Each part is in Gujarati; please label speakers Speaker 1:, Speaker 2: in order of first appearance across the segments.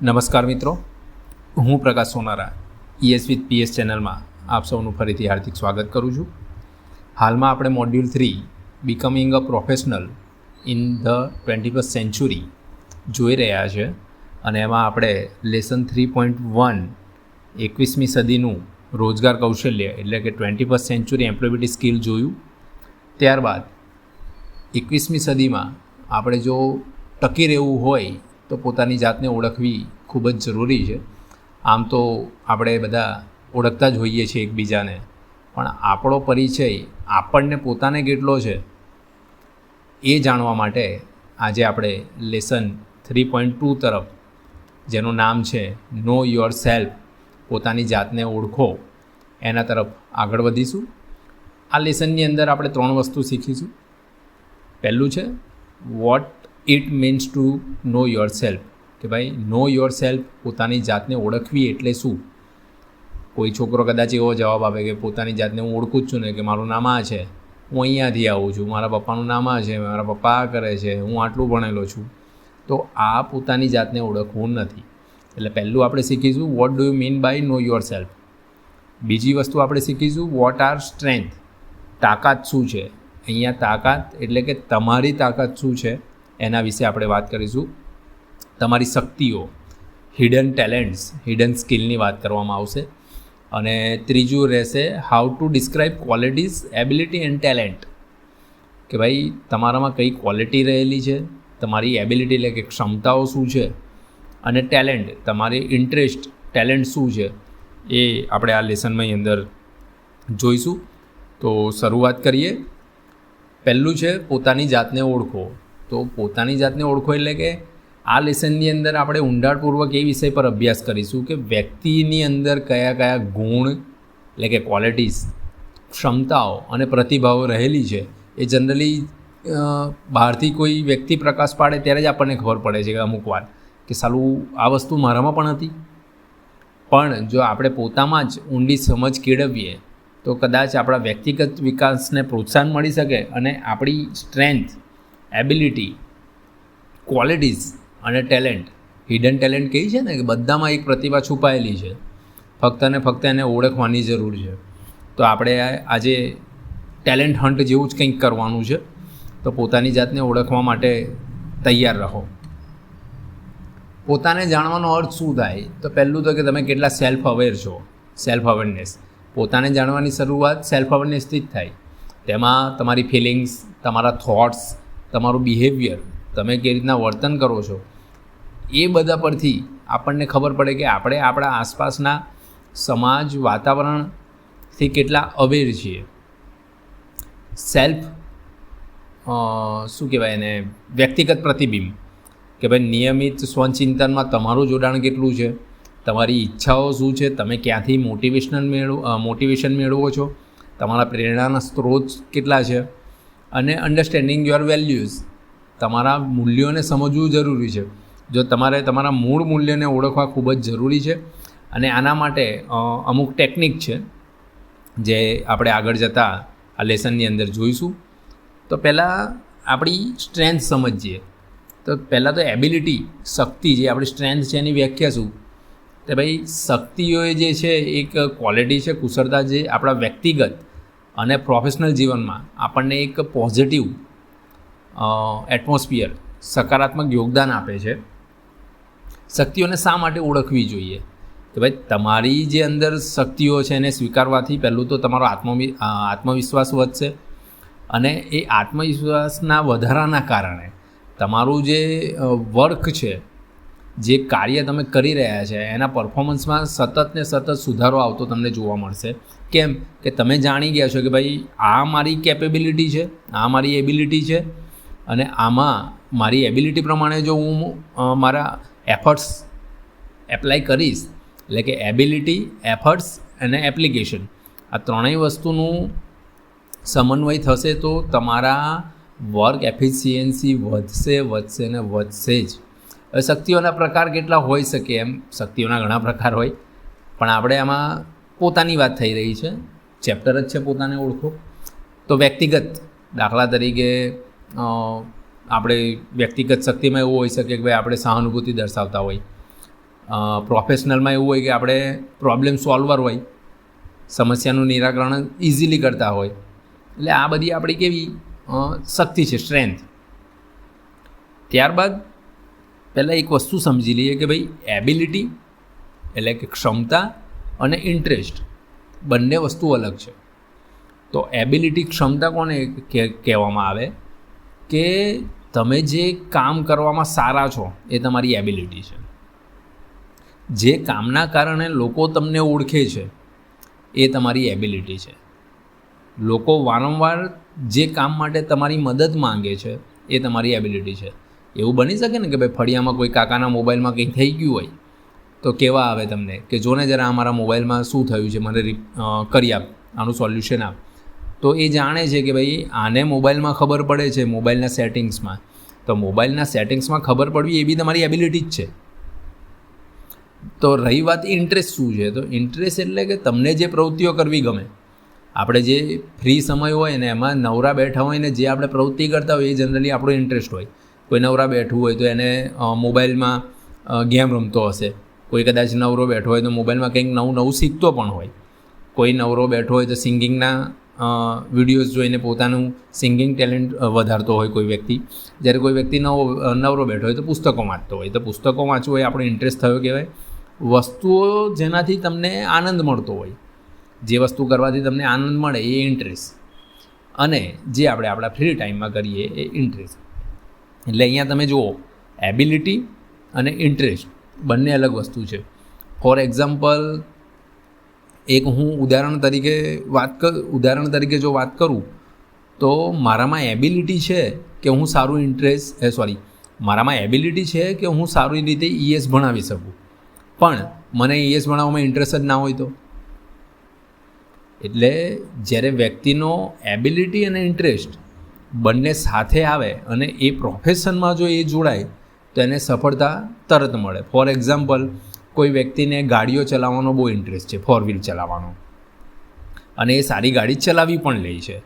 Speaker 1: નમસ્કાર મિત્રો, હું પ્રકાશ સોનારા ES with PS ચેનલમાં આપ સૌનું ફરીથી હાર્દિક સ્વાગત કરું છું. હાલમાં આપણે module 3 becoming a professional in the 21st century જોઈ રહ્યા છે અને એમાં આપણે લેસન 3.1 21મી સદીનું રોજગાર કૌશલ્ય એટલે કે 21st સેન્ચુરી એમ્પ્લોયબિલિટી સ્કિલ જોયું. ત્યારબાદ 21મી સદીમાં આપણે જો ટકી રહેવું હોય તો પોતાની જાતને ઓળખવી ખૂબ જ જરૂરી છે. આમ તો આપણે બધા ઓળખતા જ હોઈએ છીએ એકબીજાને, પણ આપણો પરિચય આપણને પોતાને કેટલો છે એ જાણવા માટે આજે આપણે લેસન 3.2 તરફ, જેનું નામ છે નો યોર સેલ્ફ, પોતાની જાતને ઓળખો, એના તરફ આગળ વધીશું. આ લેસનની અંદર આપણે 3 વસ્તુ શીખીશું. પહેલું છે what it means to know yourself, કે ભાઈ નો યોર સેલ્ફ, પોતાની જાતને ઓળખવી એટલે શું. કોઈ છોકરો કદાચ એવો જવાબ આપે કે પોતાની જાતને હું ઓળખું જ છું ને, કે મારું નામ આ છે, હું અહીંયાથી આવું છું, મારા પપ્પાનું નામ આ છે, મારા પપ્પા આ કરે છે, હું આટલું ભણેલો છું. તો આ પોતાની જાતને ઓળખવું નથી. એટલે પહેલું આપણે શીખીશું what do you mean by know yourself. બીજી વસ્તુ આપણે શીખીશું વોટ આર સ્ટ્રેન્થ, તાકાત શું છે. અહીંયા તાકાત એટલે કે તમારી તાકાત શું છે એના વિશે આપણે વાત કરીશું. તમારી શક્તિઓ, હિડન ટેલેન્ટ્સ, હિડન સ્કિલની વાત કરવામાં આવશે. અને ત્રીજું રહેશે how to describe qualities, ability and talent, કે ભાઈ તમારામાં કઈ ક્વોલિટી રહેલી છે, તમારી એબિલિટી એટલે કે ક્ષમતાઓ શું છે, અને ટેલેન્ટ, તમારી ઇન્ટરેસ્ટ, ટેલેન્ટ શું છે, એ આપણે આ લેસનમાં અંદર જોઈશું. તો શરૂઆત કરીએ. પહેલું છે પોતાની જાતને ઓળખો. તો પોતાની જાતને ઓળખો એટલે કે આ લેસનની અંદર આપણે ઊંડાણપૂર્વક એ વિષય પર અભ્યાસ કરીશું કે વ્યક્તિની અંદર કયા કયા ગુણ એટલે કે ક્વોલિટીઝ, ક્ષમતાઓ અને પ્રતિભાવો રહેલી છે. એ જનરલી બહારથી કોઈ વ્યક્તિ પ્રકાશ પાડે ત્યારે જ આપણને ખબર પડે છે કે અમુક વાર કે સાલું આ વસ્તુ મારામાં પણ હતી. પણ જો આપણે પોતામાં જ ઊંડી સમજ કેળવીએ તો કદાચ આપણા વ્યક્તિગત વિકાસને પ્રોત્સાહન મળી શકે અને આપણી સ્ટ્રેન્થ, એબિલિટી, ક્વોલિટીઝ અને ટેલેન્ટ, હિડન ટેલેન્ટ કહી છે ને કે બધામાં એક પ્રતિભા છુપાયેલી છે, ફક્ત ને ફક્ત એને ઓળખવાની જરૂર છે. તો આપણે આજે ટેલેન્ટ હન્ટ જેવું જ કંઈક કરવાનું છે. તો પોતાની જાતને ઓળખવા માટે તૈયાર રહો. પોતાને જાણવાનો અર્થ શું થાય? તો પહેલું તો કે તમે કેટલા સેલ્ફ અવેર છો. સેલ્ફ અવેરનેસ, પોતાને જાણવાની શરૂઆત સેલ્ફ અવેરનેસથી જ થાય. તેમાં તમારી ફિલિંગ્સ, તમારા થોટ્સ, તમારું બિહેવિયર, તમે કેવી રીતના વર્તન કરો છો, એ બધા પરથી આપણને ખબર પડે કે આપણે આપણા આસપાસના સમાજ, વાતાવરણથી કેટલા અવેર છીએ. સેલ્ફ શું કહેવાય એને, વ્યક્તિગત પ્રતિબિંબ, કે ભાઈ નિયમિત સ્વચિંતનમાં તમારું જોડાણ કેટલું છે, તમારી ઈચ્છાઓ શું છે, તમે ક્યાંથી મોટિવેશન મેળવો છો, તમારા પ્રેરણાના સ્ત્રોત કેટલા છે, અને અન્ડરસ્ટેન્ડિંગ યોર વેલ્યુઝ, તમારા મૂલ્યોને સમજવું જરૂરી છે. જો તમારે તમારા મૂળ મૂલ્યને ઓળખવા ખૂબ જ જરૂરી છે. અને આના માટે અમુક ટેકનિક છે જે આપણે આગળ જતાં આ લેસનની અંદર જોઈશું. તો પહેલાં આપણી સ્ટ્રેન્થ સમજીએ. તો પહેલાં તો એબિલિટી, શક્તિ, જે આપણી સ્ટ્રેન્થ છે એની વ્યાખ્યા શું? તો ભાઈ શક્તિઓ જે છે એક ક્વોલિટી છે, કુશળતા, જે આપણા વ્યક્તિગત અને પ્રોફેશનલ જીવનમાં આપણને એક પોઝિટિવ એટમોસ્ફિયર, સકારાત્મક યોગદાન આપે છે. શક્તિઓને શા માટે ઓળખવી જોઈએ? કે ભાઈ તમારી જે અંદર શક્તિઓ છે એને સ્વીકારવાથી પહેલું તો તમારો આત્મવિશ્વાસ વધશે. અને એ આત્મવિશ્વાસના વધારાના કારણે તમારું જે વર્ક છે, જે કાર્ય તમે કરી રહ્યા છે, એના પરફોર્મન્સમાં સતત ને સતત સુધારો આવતો તમને જોવા મળશે. કેમ કે તમે જાણી ગયા છો કે ભાઈ આ મારી કેપેબિલિટી છે, આ મારી એબિલિટી છે, અને આમાં મારી એબિલિટી પ્રમાણે જો હું મારા એફર્ટ્સ એપ્લાય કરીશ, એટલે કે એબિલિટી, એફર્ટ્સ અને એપ્લિકેશન, આ ત્રણેય વસ્તુનું સમન્વય થશે તો તમારા વર્ક એફિશિયન્સી વધશે ને વધશે જ. હવે શક્તિઓના પ્રકાર કેટલા હોઈ શકે? એમ શક્તિઓના ઘણા પ્રકાર હોય, પણ આપણે આમાં પોતાની વાત થઈ રહી છે, ચેપ્ટર જ છે પોતાને ઓળખો. તો વ્યક્તિગત, દાખલા તરીકે આપણે વ્યક્તિગત શક્તિમાં એવું હોઈ શકે કે ભાઈ આપણે સહાનુભૂતિ દર્શાવતા હોય, પ્રોફેશનલમાં એવું હોય કે આપણે પ્રોબ્લેમ સોલ્વર હોય, સમસ્યાનું નિરાકરણ ઇઝીલી કરતા હોય. એટલે આ બધી આપણી કેવી શક્તિ છે, સ્ટ્રેન્થ. ત્યારબાદ પહેલાં એક વસ્તુ સમજી લઈએ કે ભાઈ એબિલિટી એટલે કે ક્ષમતા અને ઇન્ટરેસ્ટ બંને વસ્તુ અલગ છે. તો એબિલિટી ક્ષમતા કોને કહેવામાં આવે કે તમે જે કામ કરવામાં સારા છો એ તમારી એબિલિટી છે. જે કામના કારણે લોકો તમને ઓળખે છે એ તમારી એબિલિટી છે. લોકો વારંવાર જે કામ માટે તમારી મદદ માંગે છે એ તમારી એબિલિટી છે. એવું બની શકે ને કે ભાઈ ફળિયામાં કોઈ કાકાના મોબાઈલમાં કંઈક થઈ ગયું હોય તો કેવા આવે તમને કે જોને જરા અમારા મોબાઈલમાં શું થયું છે, મને કરી આપ, આનું સોલ્યુશન આપ. તો એ જાણે છે કે ભાઈ આને મોબાઈલમાં ખબર પડે છે, મોબાઈલના સેટિંગ્સમાં. તો મોબાઈલના સેટિંગ્સમાં ખબર પડવી એ બી તમારી એબિલિટી જ છે. તો રહી વાત ઇન્ટરેસ્ટ શું છે, તો ઇન્ટરેસ્ટ એટલે કે તમને જે પ્રવૃત્તિઓ કરવી ગમે, આપણે જે ફ્રી સમય હોય ને એમાં નવરા બેઠા હોય ને જે આપણે પ્રવૃત્તિ કરતા હોય એ જનરલી આપણો ઇન્ટરેસ્ટ હોય. કોઈ નવરા બેઠું હોય તો એને મોબાઈલમાં ગેમ રમતો હશે, કોઈ કદાચ નવરો બેઠો હોય તો મોબાઈલમાં કંઈક નવું શીખતો પણ હોય, કોઈ નવરો બેઠો હોય તો સિંગિંગના વિડીયોઝ જોઈને પોતાનું સિંગિંગ ટેલેન્ટ વધારતો હોય કોઈ વ્યક્તિ. જ્યારે કોઈ વ્યક્તિ નવરો બેઠો હોય તો પુસ્તકો વાંચતો હોય. તો પુસ્તકો વાંચવો એ આપણો ઇન્ટરેસ્ટ થયો કહેવાય. વસ્તુઓ જેનાથી તમને આનંદ મળતો હોય, જે વસ્તુ કરવાથી તમને આનંદ મળે એ ઇન્ટરેસ્ટ, અને જે આપણે આપણા ફ્રી ટાઈમમાં કરીએ એ ઇન્ટરેસ્ટ. એટલે અહીંયા તમે જુઓ એબિલિટી અને ઇન્ટરેસ્ટ બંને અલગ વસ્તુ છે. ફોર એક્ઝામ્પલ એક હું ઉદાહરણ તરીકે જો વાત કરું તો મારામાં એબિલિટી છે કે હું મારામાં એબિલિટી છે કે હું સારી રીતે ES ભણાવી શકું, પણ મને ES ભણાવવામાં ઇન્ટરેસ્ટ જ ના હોય તો. એટલે જ્યારે વ્યક્તિનો એબિલિટી અને ઇન્ટરેસ્ટ બંને સાથે આવે અને એ પ્રોફેશનમાં જો એ જોડાય તો એને સફળતા તરત મળે. ફોર એક્ઝામ્પલ કોઈ વ્યક્તિને ગાડીઓ ચલાવવાનો બહુ ઇન્ટરેસ્ટ છે, 4 વ્હીલ ચલાવવાનો, અને એ સારી ગાડી ચલાવી પણ લે છે.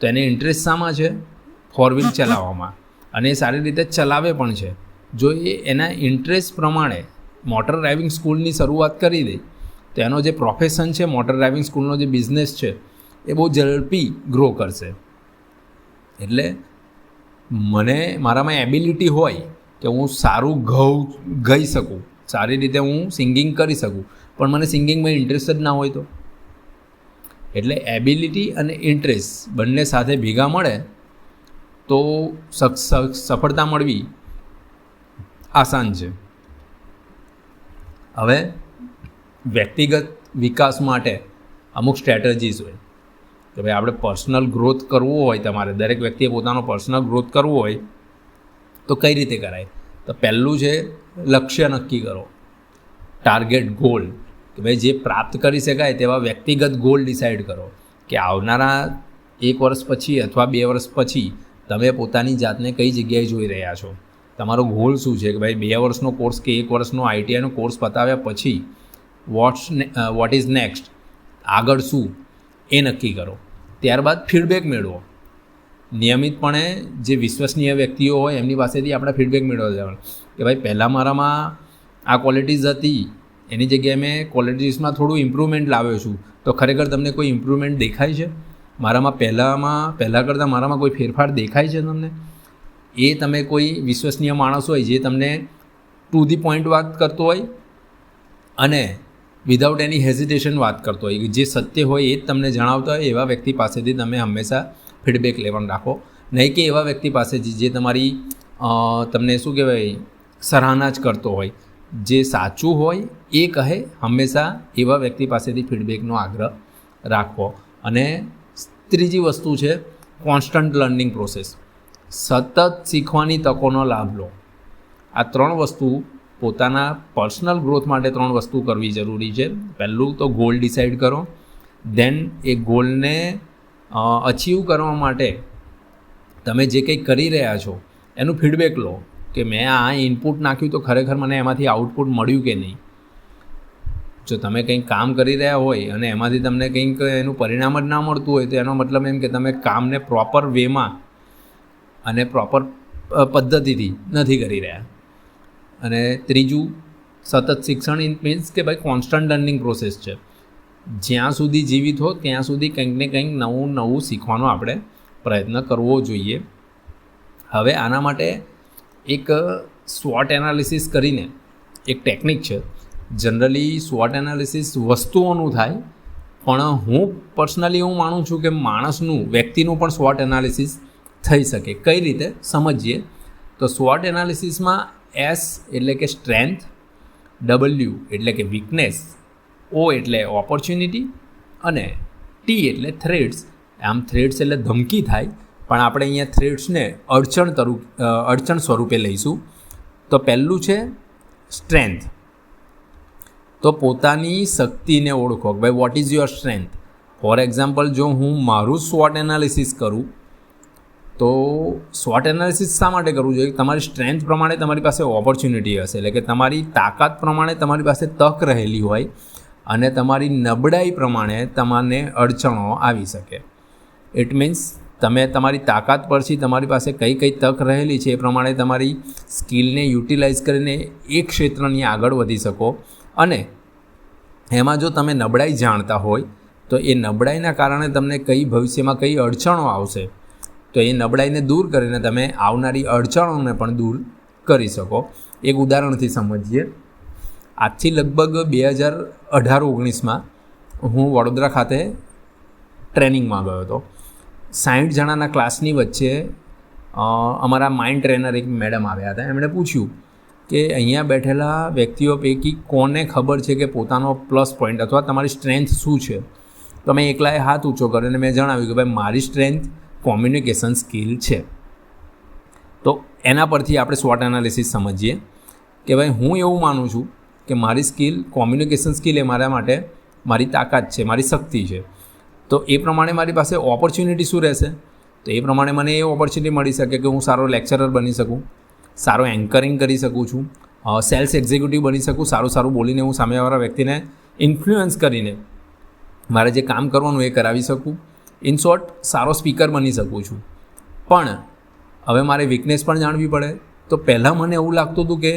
Speaker 1: તો એને ઇન્ટરેસ્ટ શામાં છે? 4 વ્હીલ ચલાવવામાં, અને એ સારી રીતે ચલાવે પણ છે. જો એ એના ઇન્ટરેસ્ટ પ્રમાણે મોટર ડ્રાઇવિંગ સ્કૂલની શરૂઆત કરી દે તો એનો જે પ્રોફેશન છે, મોટર ડ્રાઇવિંગ સ્કૂલનો જે બિઝનેસ છે એ બહુ ઝડપી ગ્રો કરશે. એટલે મારામાં એબિલિટી હોય કે હું સારું ગાઈ શકું, સારી રીતે હું સિંગિંગ કરી શકું, પણ મને સિંગિંગમાં ઇન્ટરેસ્ટ જ ના હોય તો. એટલે એબિલિટી અને ઇન્ટરેસ્ટ બંને સાથે ભેગા મળે તો સફળતા મળવી આસાન છે. હવે વ્યક્તિગત વિકાસ માટે અમુક સ્ટ્રેટેજીસ હોય કે ભાઈ આપણે પર્સનલ ગ્રોથ કરવો હોય, તમારે દરેક વ્યક્તિએ પોતાનો પર્સનલ ગ્રોથ કરવો હોય તો કઈ રીતે કરાય? તો પહેલું છે લક્ષ્ય નક્કી કરો, ટાર્ગેટ ગોલ, કે ભાઈ જે પ્રાપ્ત કરી શકાય તેવા વ્યક્તિગત ગોલ ડિસાઇડ કરો કે આવનારા 1 વર્ષ પછી અથવા 2 વર્ષ પછી તમે પોતાની જાતને કઈ જગ્યાએ જોઈ રહ્યા છો. તમારો ગોલ શું છે કે ભાઈ 2 વર્ષનો કોર્સ કે 1 વર્ષનો ITIનો કોર્સ પતાવ્યા પછી વોટ ઇઝ નેક્સ્ટ, આગળ શું એ નક્કી કરો. ત્યારબાદ ફીડબેક મેળવો. નિયમિતપણે જે વિશ્વસનીય વ્યક્તિઓ હોય એમની પાસેથી આપણે ફીડબેક મેળવવા જવાનું કે ભાઈ પહેલાં મારામાં આ ક્વોલિટીઝ હતી, એની જગ્યાએ મેં ક્વોલિટીઝમાં થોડું ઇમ્પ્રુવમેન્ટ લાવ્યો છું, તો ખરેખર તમને કોઈ ઇમ્પ્રુવમેન્ટ દેખાય છે? પહેલાં કરતાં મારામાં કોઈ ફેરફાર દેખાય છે તમને? એ તમે કોઈ વિશ્વસનીય માણસ હોય જે તમને ટુ ધી પોઈન્ટ વાત કરતો હોય અને વિધાઉટ એની હેઝિટેશન વાત કરતો હોય, જે સત્ય હોય એ જ તમને જણાવતા હોય, એવા વ્યક્તિ પાસેથી તમે હંમેશા ફીડબેક લેવાનું રાખો. નહીં કે એવા વ્યક્તિ પાસેથી જે તમારી તમને શું કહેવાય સરાહના જ કરતો હોય. જે સાચું હોય એ કહે, હંમેશા એવા વ્યક્તિ પાસેથી ફીડબેકનો આગ્રહ રાખવો. અને ત્રીજી વસ્તુ છે કોન્સ્ટન્ટ લર્નિંગ પ્રોસેસ, સતત શીખવાની તકોનો લાભ લો. આ 3 વસ્તુ પોતાના પર્સનલ ગ્રોથ માટે 3 વસ્તુ કરવી જરૂરી છે. પહેલું તો ગોલ ડિસાઇડ કરો, દેન એ ગોલને અચીવ કરવા માટે તમે જે કંઈ કરી રહ્યા છો એનું ફીડબેક લો કે મેં આ ઇનપુટ નાખ્યું તો ખરેખર મને એમાંથી આઉટપુટ મળ્યું કે નહીં. જો તમે કંઈક કામ કરી રહ્યા હોય અને એમાંથી તમને કંઈક એનું પરિણામ જ ના મળતું હોય તો એનો મતલબ એમ કે તમે કામને પ્રોપર વેમાં અને પ્રોપર પદ્ધતિથી નથી કરી રહ્યા. અને ત્રીજું સતત શિક્ષણ ઇન મીન્સ કે ભાઈ કોન્સ્ટન્ટ લર્નિંગ પ્રોસેસ છે. જ્યાં સુધી જીવિત હો ત્યાં સુધી કંઈક ને કંઈક નવું શીખવાનો આપણે પ્રયત્ન કરવો જોઈએ. હવે આના માટે એક SWOT એનાલિસિસ કરીને એક ટેકનિક છે. જનરલી SWOT એનાલિસિસ વસ્તુઓનું થાય, પણ હું પર્સનલી માનું છું કે વ્યક્તિનું પણ SWOT એનાલિસિસ થઈ શકે. કઈ રીતે સમજીએ તો SWOT એનાલિસિસમાં S એટલે કે સ્ટ્રેન્થ, W એટલે કે વીકનેસ, O એટલે ઓપોર્ચ્યુનિટી અને T એટલે થ્રેટ્સ. આમ થ્રેટ્સ એટલે ધમકી થાય, પણ આપણે અહીંયા થ્રેટ્સને અડચણ સ્વરૂપે લઈશું. તો પહેલું છે સ્ટ્રેન્થ. તો પોતાની શક્તિને ઓળખો. ભાઈ what is your strength? For example, જો હું મારું SWOT એનાલિસિસ કરું તો SWOT એનાલિસિસ શા માટે કરવું જોઈએ? તમારી સ્ટ્રેન્થ પ્રમાણે તમારી પાસે ઓપોર્ચ્યુનિટી હશે, એટલે કે તમારી તાકાત પ્રમાણે તમારી પાસે તક રહેલી હોય, અને તમારી નબળાઈ પ્રમાણે તમને અડચણો આવી શકે. ઇટ મીન્સ તમે તમારી તાકાત પરથી તમારી પાસે કઈ તક રહેલી છે એ પ્રમાણે તમારી સ્કિલને યુટિલાઇઝ કરીને એક ક્ષેત્રની આગળ વધી શકો. અને એમાં જો તમે નબળાઈ જાણતા હોય તો એ નબળાઈના કારણે તમને ભવિષ્યમાં કઈ અડચણો આવશે, તો એ નબળાઈને દૂર કરીને તમે આવનારી અડચણોને પણ દૂર કરી શકો. એક ઉદાહરણથી સમજીએ. આજથી લગભગ 2018-19માં હું વડોદરા ખાતે ટ્રેનિંગમાં ગયો હતો. 60 જણાના ક્લાસની વચ્ચે અમારા માઇન્ડ ટ્રેનર એક મેડમ આવ્યા હતા. એમણે પૂછ્યું કે અહીંયા બેઠેલા વ્યક્તિઓ પૈકી કોને ખબર છે કે પોતાનો પ્લસ પોઈન્ટ અથવા તમારી સ્ટ્રેન્થ શું છે? તો મેં એકલાએ હાથ ઊંચો કર્યો અને મેં જણાવ્યું કે ભાઈ મારી સ્ટ્રેન્થ કોમ્યુનિકેશન સ્કિલ છે. તો એના પરથી આપણે SWOT એનાલિસિસ સમજીએ કે ભાઈ હું એવું માનું છું કે મારી સ્કિલ કોમ્યુનિકેશન સ્કિલ એ મારા માટે મારી તાકાત છે, મારી શક્તિ છે. તો એ પ્રમાણે મારી પાસે ઓપોર્ચ્યુનિટી શું રહેશે? તો એ પ્રમાણે મને એ ઓપોર્ચ્યુનિટી મળી શકે કે હું સારો લેક્ચરર બની શકું, સારો એન્કરિંગ કરી શકું છું, સેલ્સ એક્ઝિક્યુટિવ બની શકું, સારું બોલીને હું સામેવાળા વ્યક્તિને ઇન્ફ્લુઅન્સ કરીને મારે જે કામ કરવાનું એ કરાવી શકું. ઇન શોર્ટ, સારો સ્પીકર બની શકું છું. પણ હવે મારે વીકનેસ પણ જાણવી પડે. તો પહેલાં મને એવું લાગતું હતું કે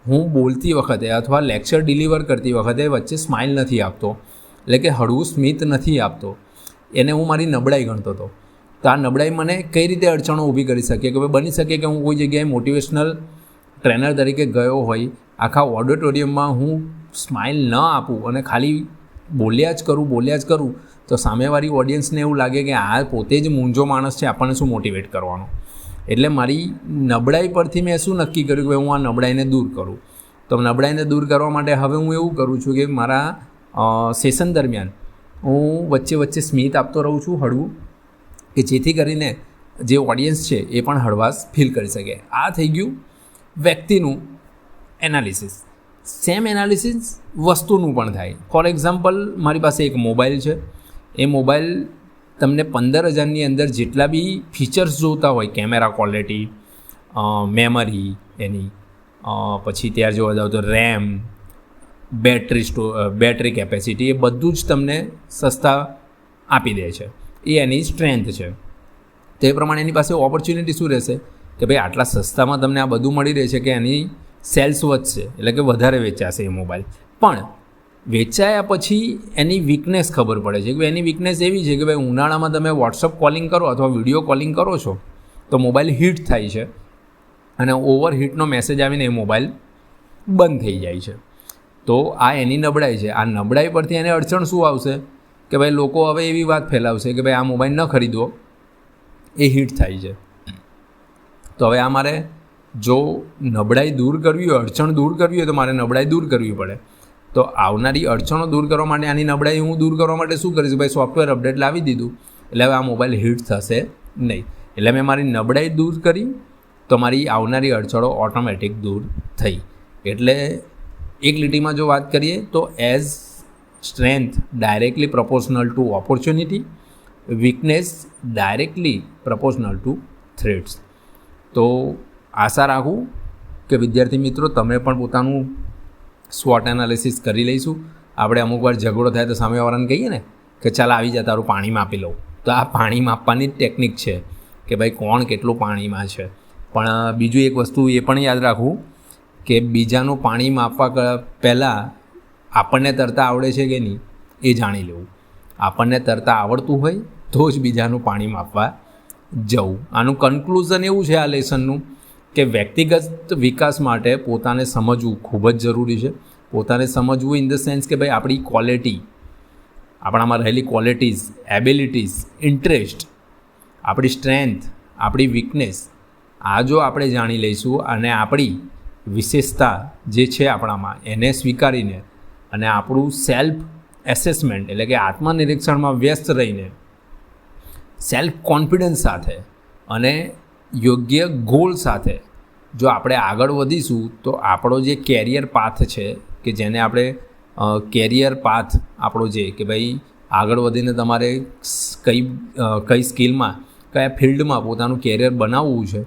Speaker 1: હું બોલતી વખતે અથવા લેક્ચર ડિલિવર કરતી વખતે વચ્ચે સ્માઇલ નથી આપતો, એટલે કે હળવું સ્મિત નથી આપતો. એને હું મારી નબળાઈ ગણતો હતો. તો આ નબળાઈ મને કઈ રીતે અડચણો ઊભી કરી શકે? કે બની શકે કે હું કોઈ જગ્યાએ મોટિવેશનલ ટ્રેનર તરીકે ગયો હોય, આખા ઓડિટોરિયમમાં હું સ્માઇલ ન આપું અને ખાલી બોલ્યા જ કરું તો સામેવાળી ઓડિયન્સને એવું લાગે કે આ પોતે જ મૂંઝો માણસ છે, આપણને શું મોટિવેટ કરવાનો. એટલે મારી નબળાઈ પરથી મેં શું નક્કી કર્યું કે હું આ નબળાઈને દૂર કરું. તો નબળાઈને દૂર કરવા માટે હવે હું એવું કરું છું કે મારા સેશન દરમિયાન હું વચ્ચે સ્મિત આપતો રહું છું હળવું, કે જેથી કરીને જે ઓડિયન્સ છે એ પણ હળવાશ ફીલ કરી શકે. આ થઈ ગયું વ્યક્તિનું એનાલિસિસ. સેમ એનાલિસિસ વસ્તુનું પણ થાય. ફોર એક્ઝામ્પલ, મારી પાસે એક મોબાઈલ છે. એ મોબાઈલ તમને 15,000ની અંદર જેટલા બી ફીચર્સ જોતા હોય, કેમેરા ક્વોલિટી, મેમરી એની, પછી ત્યાર જોવા જાવ તો રેમ, બેટરી કેપેસિટી, એ બધું જ તમને સસ્તા આપી દે છે. એ એની સ્ટ્રેન્થ છે. તો એ પ્રમાણે એની પાસે ઓપોર્ચ્યુનિટી શું રહેશે કે ભાઈ આટલા સસ્તામાં તમને આ બધું મળી રહે છે કે એની સેલ્સ વધશે, એટલે કે વધારે વેચાશે એ મોબાઈલ. પણ વેચાયા પછી એની વીકનેસ ખબર પડે છે કે એની વીકનેસ એવી છે કે ભાઈ ઉનાળામાં તમે વોટ્સઅપ કોલિંગ કરો અથવા વિડીયો કોલિંગ કરો છો તો મોબાઈલ હીટ થાય છે અને ઓવરહીટનો મેસેજ આવીને એ મોબાઈલ બંધ થઈ જાય છે. તો આ એની નબળાઈ છે. આ નબળાઈ પરથી એને અડચણ શું આવશે કે ભાઈ લોકો હવે એવી વાત ફેલાવશે કે ભાઈ આ મોબાઈલ ન ખરીદવો, એ હીટ થાય છે. તો હવે આ મારે જો નબળાઈ દૂર કરવી હોય, અડચણ દૂર કરવી હોય તો મારે નબળાઈ દૂર કરવી પડે. તો આવનારી અડચણો દૂર કરવા માટે આની નબળાઈ હું દૂર કરવા માટે શું કરીશ? ભાઈ સોફ્ટવેર અપડેટ લાવી દીધું એટલે હવે આ મોબાઈલ હીટ થશે નહીં. એટલે મેં મારી નબળાઈ દૂર કરી તો મારી આવનારી અડચણો ઓટોમેટિક દૂર થઈ. એટલે એક લીટીમાં જો વાત કરીએ તો as strength directly proportional two opportunity, weakness directly proportional two threats. તો આશા રાખું કે વિદ્યાર્થી મિત્રો તમે પણ પોતાનું SWOT એનાલિસિસ કરી લઈશું. આપણે અમુક વાર ઝઘડો થાય તો સામેવાળાને કહીએ ને કે ચાલ આવી જા તારું પાણી માપી લઉં. તો આ પાણી માપવાની જ ટેકનિક છે કે ભાઈ કોણ કેટલું પાણીમાં છે. પણ બીજું એક વસ્તુ એ પણ યાદ રાખવું કે બીજાનું પાણી માપવા પહેલાં આપણને તરતા આવડે છે કે નહીં એ જાણી લેવું. આપણને તરતા આવડતું હોય તો જ બીજાનું પાણી માપવા જવું. આનું કન્ક્લુઝન એવું છે આ લેસનનું કે વ્યક્તિગત વિકાસ માટે પોતાને સમજવું ખૂબ જ જરૂરી છે. પોતાને સમજવું ઇન ધ સેન્સ કે ભાઈ આપણી ક્વોલિટી, આપણામાં રહેલી ક્વોલિટીઝ, એબિલિટીઝ, ઇન્ટરેસ્ટ, આપણી સ્ટ્રેન્થ, આપણી વીકનેસ, આ જો આપણે જાણી લઈશું અને આપણી વિશેષતા જે છે આપણામાં એને સ્વીકારીને અને આપણું સેલ્ફ એસેસમેન્ટ એટલે કે આત્મનિરીક્ષણમાં વ્યસ્ત રહીને સેલ્ફ કોન્ફિડન્સ સાથે અને યોગ્ય ગોલ સાથે જો આપણે આગળ વધીશું તો આપણો જે કેરિયર પાથ છે કે જેને આપણે કેરિયર પાથ આપણો જે કે ભાઈ આગળ વધીને તમારે કઈ સ્કિલમાં, કયા ફિલ્ડમાં પોતાનું કેરિયર બનાવવું છે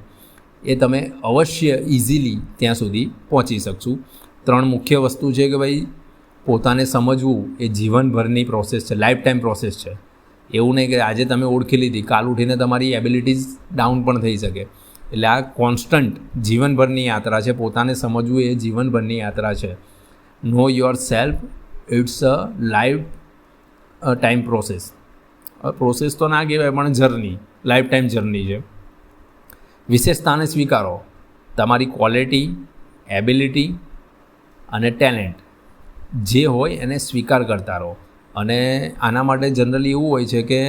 Speaker 1: એ તમે અવશ્ય ઇઝીલી ત્યાં સુધી પહોંચી શકશું. 3 મુખ્ય વસ્તુ છે કે ભાઈ પોતાને સમજવું એ જીવનભરની પ્રોસેસ છે, લાઈફ ટાઈમ પ્રોસેસ છે. એવું નહીં કે આજે તમે ઓળખી લીધી, કાલ ઉઠીને તમારી એબિલિટીઝ ડાઉન પણ થઈ શકે. એટલે આ કોન્સ્ટન્ટ જીવનભરની યાત્રા છે. પોતાને સમજવું એ જીવનભરની યાત્રા છે. Know yourself, it's a lifetime process. Process તો ના કહેવાય પણ જર્ની, લાઈફ ટાઈમ જર્ની છે. વિશેષતાને સ્વીકારો. તમારી ક્વોલિટી, એબિલિટી અને ટેલેન્ટ જે હોય એને સ્વીકાર કરતા રહો. અને આના માટે જનરલી એવું હોય છે કે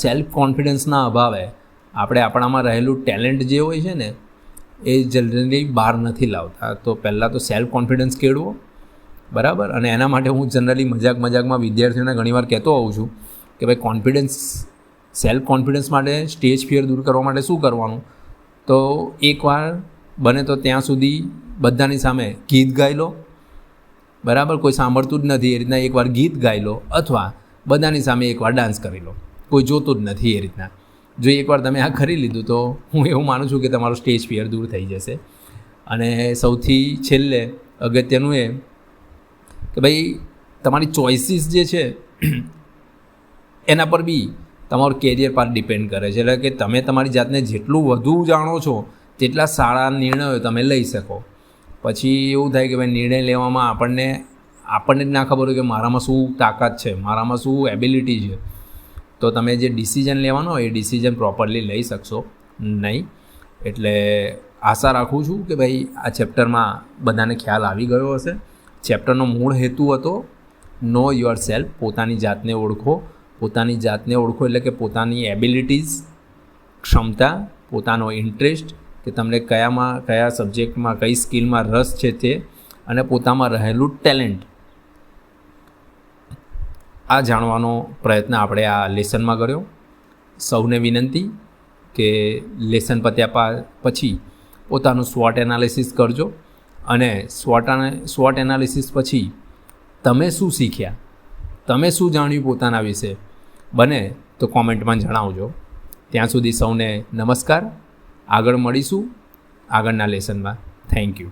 Speaker 1: સેલ્ફ કોન્ફિડન્સના અભાવે આપણે આપણામાં રહેલું ટેલેન્ટ જે હોય છે ને એ જનરલી બહાર નથી લાવતા. તો પહેલાં તો સેલ્ફ કોન્ફિડન્સ કેળવો, બરાબર. અને એના માટે હું જનરલી મજાકમાં વિદ્યાર્થીઓને ઘણીવાર કહેતો હોઉં છું કે ભાઈ સેલ્ફ કોન્ફિડન્સ માટે સ્ટેજ ફિયર દૂર કરવા માટે શું કરવાનું, તો એકવાર બને તો ત્યાં સુધી બધાની સામે ગીત ગાઈ લો, બરાબર. કોઈ સાંભળતું જ નથી એ રીતના એકવાર ગીત ગાઈ લો, અથવા બધાની સામે એકવાર ડાન્સ કરી લો, કોઈ જોતું જ નથી એ રીતના. જો એકવાર તમે આ કરી લીધું તો હું એવું માનું છું કે તમારો સ્ટેજ ફિયર દૂર થઈ જશે. અને સૌથી છેલ્લે અગત્યનું એ કે ભાઈ તમારી ચોઇસીસ જે છે એના પર બી તમારું કેરિયર પર ડિપેન્ડ કરે છે. એટલે કે તમે તમારી જાતને જેટલું વધુ જાણો છો તેટલા સારા નિર્ણયો તમે લઈ શકો. પછી એવું થાય કે ભાઈ નિર્ણય લેવામાં આપણને જ ના ખબર હોય કે મારામાં શું તાકાત છે, મારામાં શું એબિલિટી છે, તો તમે જે ડિસિઝન લેવાનો હોય એ ડિસિઝન પ્રોપરલી લઈ શકશો નહીં. એટલે આશા રાખું છું કે ભાઈ આ ચેપ્ટરમાં બધાને ખ્યાલ આવી ગયો હશે. ચેપ્ટરનો મૂળ હેતુ હતો નો યોર સેલ્ફ, પોતાની જાતને ઓળખો. પોતાની જાતને ઓળખો એટલે કે પોતાની એબિલિટીઝ, ક્ષમતા, પોતાનો ઇન્ટરેસ્ટ કે તમને કયા સબ્જેક્ટમાં, કઈ સ્કિલમાં રસ છે તે, અને પોતામાં રહેલું ટેલેન્ટ, આ જાણવાનો પ્રયત્ન આપણે આ લેસનમાં કર્યો. સૌને વિનંતી કે લેસન પત્યા પછી પોતાનું સ્વોટ એનાલિસિસ કરજો અને સ્વોટ એનાલિસિસ પછી તમે શું શીખ્યા, તમે શું જાણ્યું પોતાના વિશે, બને તો કોમેન્ટમાં જણાવજો. ત્યાં સુધી સૌને નમસ્કાર. આગળ મળીશું આગળના લેસનમાં. Thank you.